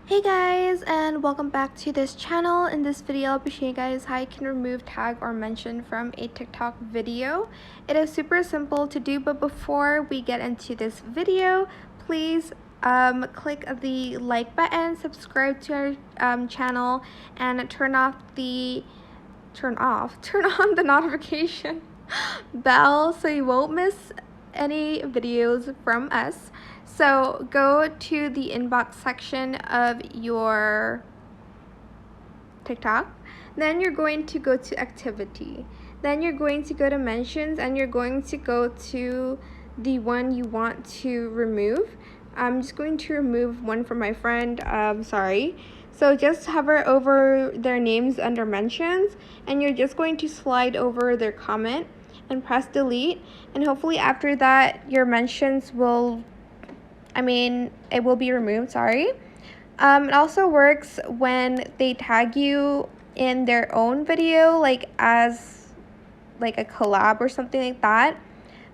Hey guys, and welcome back to this channel. In this video, I'll be showing you guys how you can remove tag or mention from a TikTok video. It is super simple to do, but before we get into this video, please click the like button, subscribe to our channel, and turn on the notification bell so you won't miss any videos from us. So go to the inbox section of your TikTok. Then you're going to go to activity. Then you're going to go to mentions and you're going to go to the one you want to remove. I'm just going to remove one from my friend. Sorry. So just hover over their names under mentions and you're just going to slide over their comment and press delete. And hopefully after that your mentions will it will be removed, sorry. It also works when they tag you in their own video, like as like a collab or something like that.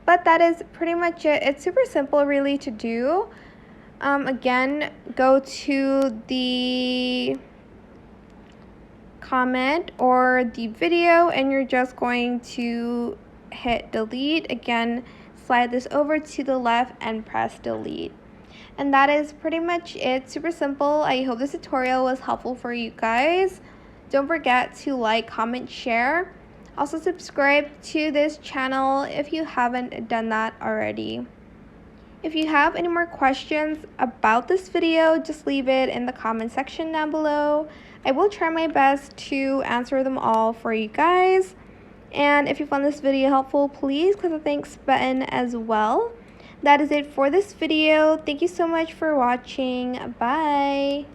But that is pretty much it. It's super simple really to do. Again, go to the comment or the video and you're just going to hit delete. Again, slide this over to the left and press delete. And that is pretty much it. Super simple. I hope this tutorial was helpful for you guys. Don't forget to like, comment, share. Also subscribe to this channel if you haven't done that already. If you have any more questions about this video, just leave it in the comment section down below. I will try my best to answer them all for you guys. And if you found this video helpful, please click the thanks button as well. That is it for this video. Thank you so much for watching. Bye.